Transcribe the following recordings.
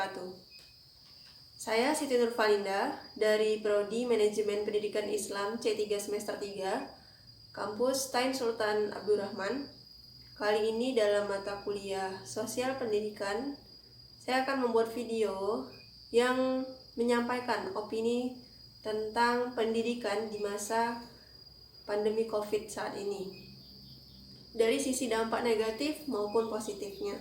wabarakatuh. Saya Siti Nurfalinda dari Prodi Manajemen Pendidikan Islam C3 semester 3, Kampus Tain Sultan Abdurrahman. Kali ini dalam mata kuliah Sosial Pendidikan, saya akan membuat video yang menyampaikan opini tentang pendidikan di masa pandemi COVID saat ini, dari sisi dampak negatif maupun positifnya.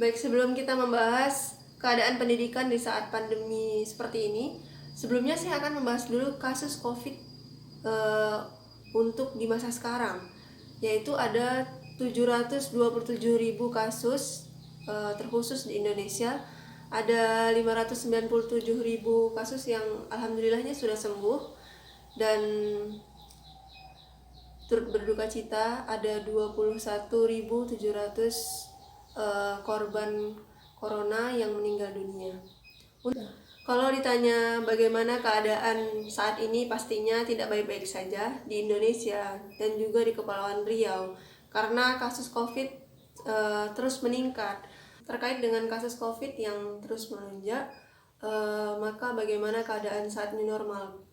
Baik, sebelum kita membahas keadaan pendidikan di saat pandemi seperti ini, sebelumnya saya akan membahas dulu kasus COVID untuk di masa sekarang, yaitu ada 727.000 kasus terkhusus di Indonesia. Ada 597.000 kasus yang alhamdulillahnya sudah sembuh, dan turut berduka cita ada 21.700 korban corona yang meninggal dunia. Kalau ditanya bagaimana keadaan saat ini, pastinya tidak baik-baik saja di Indonesia dan juga di Kepulauan Riau, karena kasus COVID terus meningkat. Terkait dengan kasus COVID yang terus melonjak, maka bagaimana keadaan saat ini normal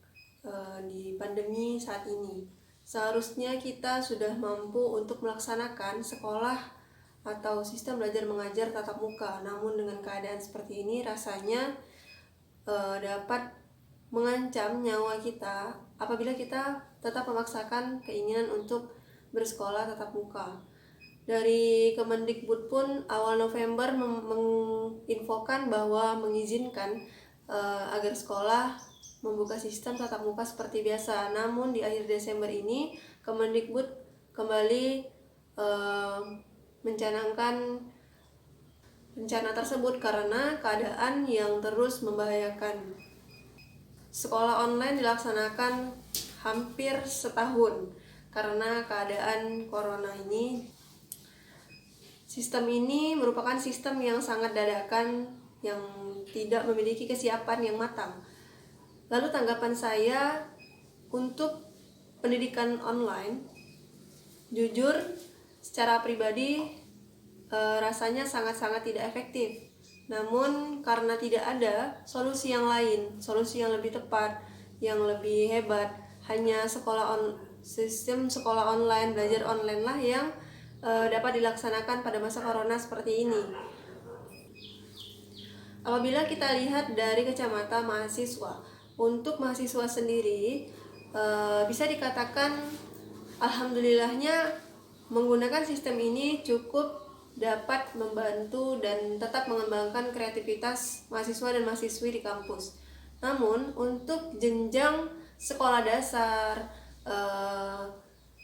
di pandemi saat ini? Seharusnya kita sudah mampu untuk melaksanakan sekolah atau sistem belajar mengajar tatap muka. Namun dengan keadaan seperti ini rasanya dapat mengancam nyawa kita apabila kita tetap memaksakan keinginan untuk bersekolah tatap muka. Dari Kemendikbud pun awal November menginfokan bahwa mengizinkan agar sekolah membuka sistem tatap muka seperti biasa. Namun di akhir Desember ini Kemendikbud kembali mencanangkan rencana tersebut karena keadaan yang terus membahayakan. Sekolah online dilaksanakan hampir setahun karena keadaan corona ini. Sistem ini merupakan sistem yang sangat dadakan, yang tidak memiliki kesiapan yang matang. Lalu tanggapan saya untuk pendidikan online, jujur secara pribadi rasanya sangat-sangat tidak efektif. Namun karena tidak ada solusi yang lain, solusi yang lebih tepat, yang lebih hebat, hanya sistem sekolah online, belajar online lah yang dapat dilaksanakan pada masa corona seperti ini. Apabila kita lihat dari kacamata mahasiswa, untuk mahasiswa sendiri bisa dikatakan alhamdulillahnya menggunakan sistem ini cukup dapat membantu dan tetap mengembangkan kreativitas mahasiswa dan mahasiswi di kampus. Namun untuk jenjang sekolah dasar,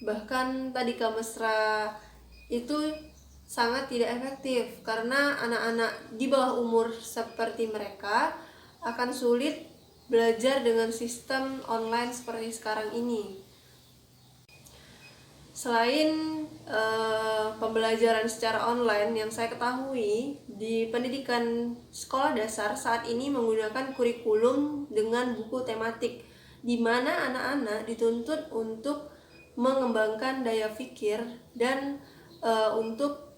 bahkan tadika mesra, itu sangat tidak efektif karena anak-anak di bawah umur seperti mereka akan sulit belajar dengan sistem online seperti sekarang ini. Selain pembelajaran secara online, yang saya ketahui di pendidikan sekolah dasar saat ini menggunakan kurikulum dengan buku tematik, di mana anak-anak dituntut untuk mengembangkan daya pikir dan untuk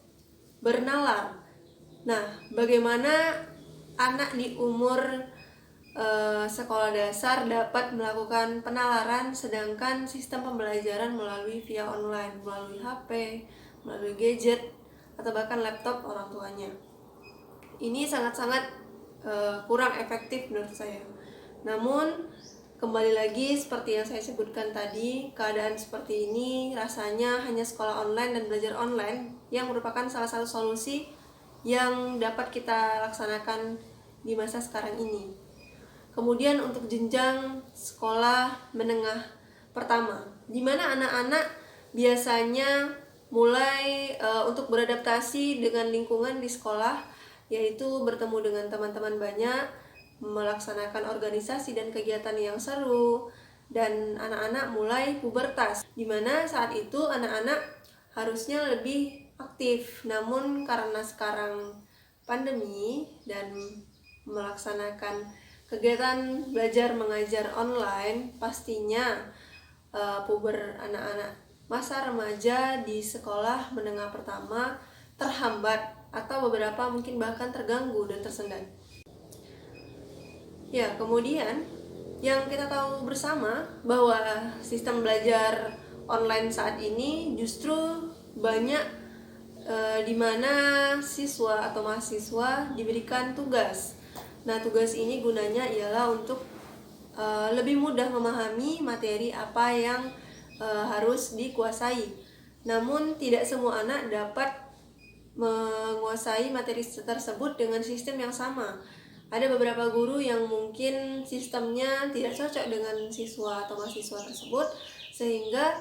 bernalar. Nah, bagaimana anak di umur sekolah dasar dapat melakukan penalaran, sedangkan sistem pembelajaran melalui via online, melalui HP, melalui gadget, atau bahkan laptop orang tuanya. Ini sangat-sangat kurang efektif menurut saya. Namun kembali lagi seperti yang saya sebutkan tadi, keadaan seperti ini rasanya hanya sekolah online dan belajar online yang merupakan salah satu solusi yang dapat kita laksanakan di masa sekarang ini. Kemudian untuk jenjang sekolah menengah pertama, di mana anak-anak biasanya mulai untuk beradaptasi dengan lingkungan di sekolah, yaitu bertemu dengan teman-teman banyak, melaksanakan organisasi dan kegiatan yang seru, dan anak-anak mulai pubertas, di mana saat itu anak-anak harusnya lebih aktif. Namun karena sekarang pandemi dan melaksanakan kegiatan belajar mengajar online, pastinya anak-anak masa remaja di sekolah menengah pertama terhambat atau beberapa mungkin bahkan terganggu dan tersendat. Ya, kemudian yang kita tahu bersama bahwa sistem belajar online saat ini justru banyak di mana siswa atau mahasiswa diberikan tugas. Nah, tugas ini gunanya ialah untuk lebih mudah memahami materi apa yang harus dikuasai. Namun tidak semua anak dapat menguasai materi tersebut dengan sistem yang sama. Ada beberapa guru yang mungkin sistemnya tidak cocok dengan siswa atau mahasiswa tersebut, sehingga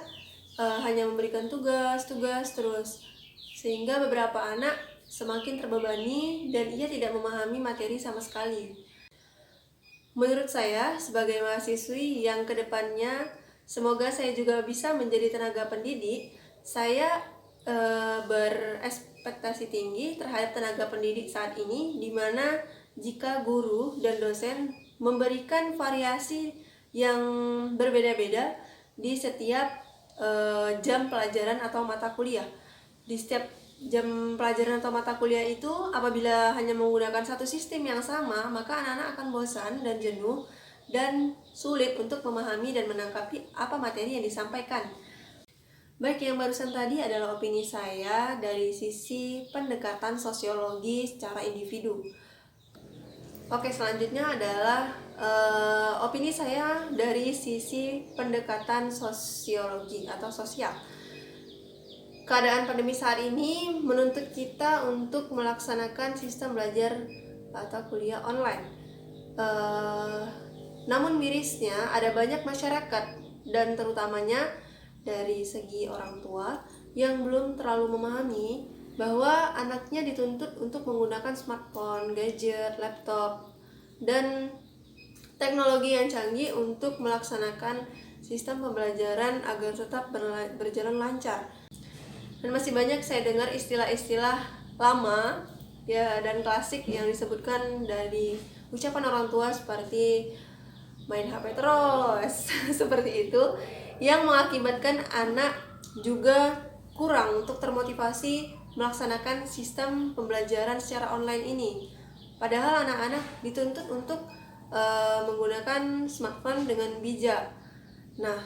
hanya memberikan tugas terus, sehingga beberapa anak semakin terbebani dan ia tidak memahami materi sama sekali. Menurut saya, sebagai mahasiswi yang kedepannya semoga saya juga bisa menjadi tenaga pendidik, saya berekspektasi tinggi terhadap tenaga pendidik saat ini, di mana jika guru dan dosen memberikan variasi yang berbeda-beda di setiap jam pelajaran atau mata kuliah. Di setiap jam pelajaran atau mata kuliah itu, apabila hanya menggunakan satu sistem yang sama, maka anak-anak akan bosan dan jenuh dan sulit untuk memahami dan menangkapi apa materi yang disampaikan. Baik, yang barusan tadi adalah opini saya dari sisi pendekatan sosiologi secara individu. Oke, selanjutnya adalah opini saya dari sisi pendekatan sosiologi atau sosial. Keadaan pandemi saat ini menuntut kita untuk melaksanakan sistem belajar atau kuliah online. Namun mirisnya ada banyak masyarakat dan terutamanya dari segi orang tua yang belum terlalu memahami bahwa anaknya dituntut untuk menggunakan smartphone, gadget, laptop, dan teknologi yang canggih untuk melaksanakan sistem pembelajaran agar tetap berjalan lancar. Dan masih banyak saya dengar istilah-istilah lama ya dan klasik yang disebutkan dari ucapan orang tua seperti main HP terus seperti itu, yang mengakibatkan anak juga kurang untuk termotivasi melaksanakan sistem pembelajaran secara online ini. Padahal anak-anak dituntut untuk menggunakan smartphone dengan bijak. Nah,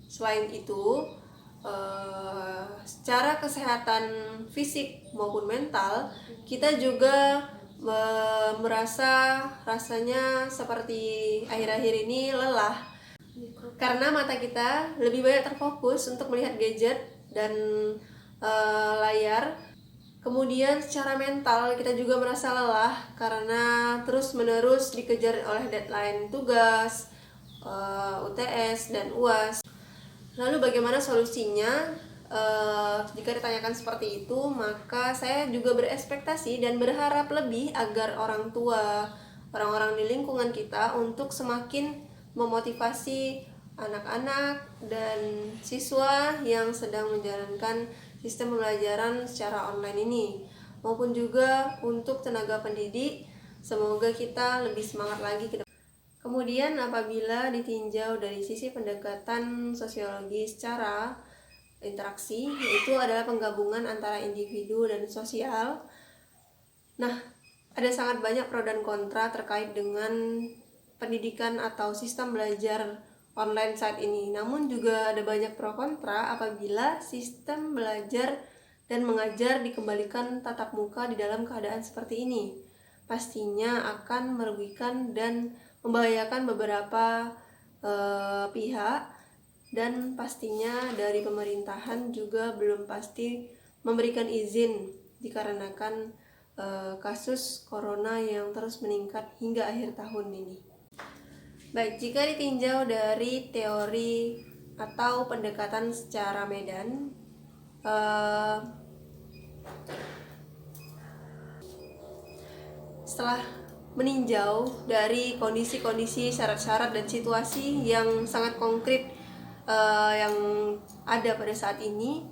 selain itu, secara kesehatan fisik maupun mental, kita juga merasa rasanya seperti akhir-akhir ini lelah karena mata kita lebih banyak terfokus untuk melihat gadget dan layar. Kemudian secara mental kita juga merasa lelah karena terus-menerus dikejar oleh deadline tugas, UTS dan UAS. Lalu bagaimana solusinya? Jika ditanyakan seperti itu, maka saya juga berekspektasi dan berharap lebih agar orang tua, orang-orang di lingkungan kita untuk semakin memotivasi anak-anak dan siswa yang sedang menjalankan sistem pembelajaran secara online ini, maupun juga untuk tenaga pendidik. Semoga kita lebih semangat lagi ke depan. Kemudian apabila ditinjau dari sisi pendekatan sosiologi secara interaksi, yaitu adalah penggabungan antara individu dan sosial. Nah, ada sangat banyak pro dan kontra terkait dengan pendidikan atau sistem belajar online saat ini. Namun juga ada banyak pro kontra apabila sistem belajar dan mengajar dikembalikan tatap muka di dalam keadaan seperti ini. Pastinya akan merugikan dan membahayakan beberapa pihak, dan pastinya dari pemerintahan juga belum pasti memberikan izin dikarenakan kasus corona yang terus meningkat hingga akhir tahun ini. Baik, jika ditinjau dari teori atau pendekatan secara medan, setelah meninjau dari kondisi-kondisi, syarat-syarat dan situasi yang sangat konkret yang ada pada saat ini,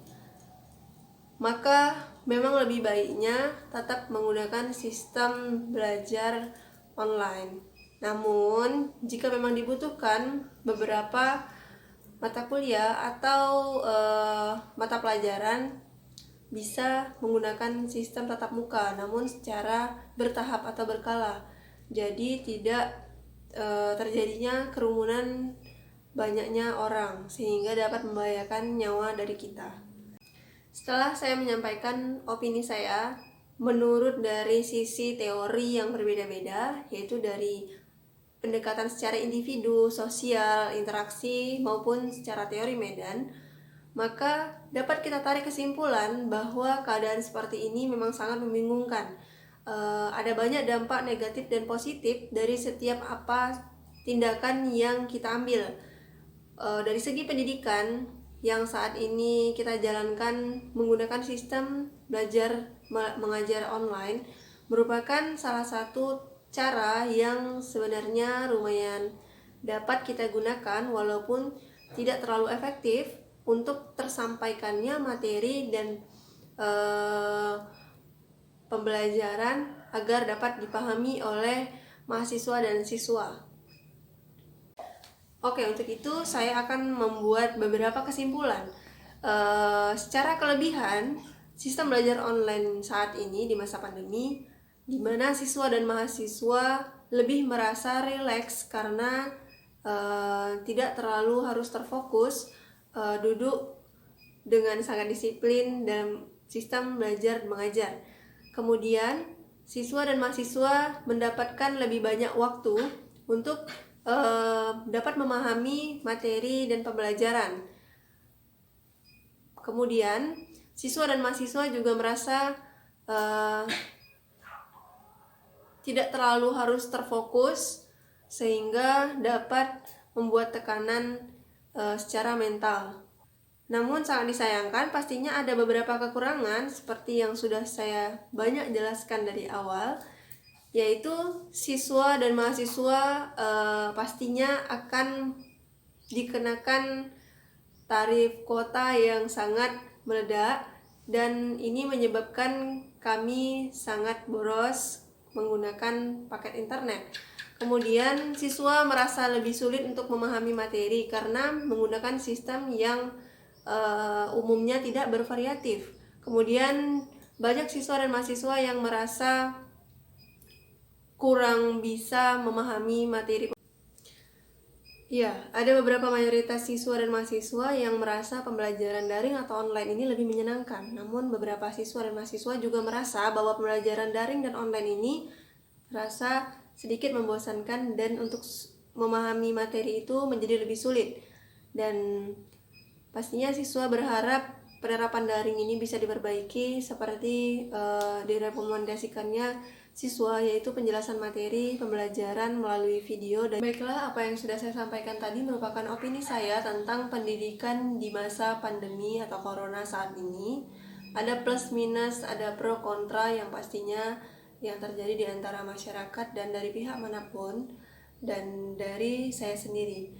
maka memang lebih baiknya tetap menggunakan sistem belajar online. Namun jika memang dibutuhkan beberapa mata kuliah atau mata pelajaran, bisa menggunakan sistem tatap muka namun secara bertahap atau berkala. Jadi tidak terjadinya kerumunan banyaknya orang sehingga dapat membahayakan nyawa dari kita. Setelah saya menyampaikan opini saya, menurut dari sisi teori yang berbeda-beda, yaitu dari pendekatan secara individu, sosial, interaksi, maupun secara teori medan, maka dapat kita tarik kesimpulan bahwa keadaan seperti ini memang sangat membingungkan. Ada banyak dampak negatif dan positif dari setiap tindakan yang kita ambil. Dari segi pendidikan yang saat ini kita jalankan menggunakan sistem belajar mengajar online merupakan salah satu cara yang sebenarnya lumayan dapat kita gunakan walaupun tidak terlalu efektif untuk tersampaikannya materi dan pembelajaran agar dapat dipahami oleh mahasiswa dan siswa. Oke, untuk itu saya akan membuat beberapa kesimpulan. Secara kelebihan, sistem belajar online saat ini di masa pandemi, di mana siswa dan mahasiswa lebih merasa rileks karena tidak terlalu harus terfokus duduk dengan sangat disiplin dalam sistem belajar mengajar. Kemudian, siswa dan mahasiswa mendapatkan lebih banyak waktu untuk dapat memahami materi dan pembelajaran. Kemudian, siswa dan mahasiswa juga merasa tidak terlalu harus terfokus sehingga dapat membuat tekanan secara mental. Namun sangat disayangkan pastinya ada beberapa kekurangan seperti yang sudah saya banyak jelaskan dari awal, yaitu siswa dan mahasiswa pastinya akan dikenakan tarif kuota yang sangat meledak dan ini menyebabkan kami sangat boros menggunakan paket internet. Kemudian siswa merasa lebih sulit untuk memahami materi karena menggunakan sistem yang umumnya tidak bervariatif. Kemudian banyak siswa dan mahasiswa yang merasa kurang bisa memahami materi. Ya, ada beberapa mayoritas siswa dan mahasiswa yang merasa pembelajaran daring atau online ini lebih menyenangkan. Namun beberapa siswa dan mahasiswa juga merasa bahwa pembelajaran daring dan online ini terasa sedikit membosankan dan untuk memahami materi itu menjadi lebih sulit. Dan pastinya siswa berharap penerapan daring ini bisa diperbaiki seperti direkomendasikannya siswa, yaitu penjelasan materi pembelajaran melalui video. Dan baiklah, apa yang sudah saya sampaikan tadi merupakan opini saya tentang pendidikan di masa pandemi atau corona saat ini. Ada plus minus, ada pro kontra yang pastinya yang terjadi di antara masyarakat dan dari pihak manapun dan dari saya sendiri.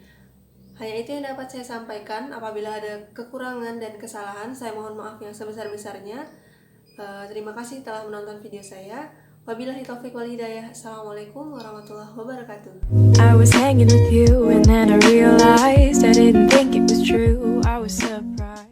Hanya itu yang dapat saya sampaikan. Apabila ada kekurangan dan kesalahan, saya mohon maaf yang sebesar-besarnya. Terima kasih telah menonton video saya. Wabillahi taufiq wal hidayah. Assalamualaikum warahmatullahi wabarakatuh. I was hanging with you and then I realized I didn't think it was true. I was surprised.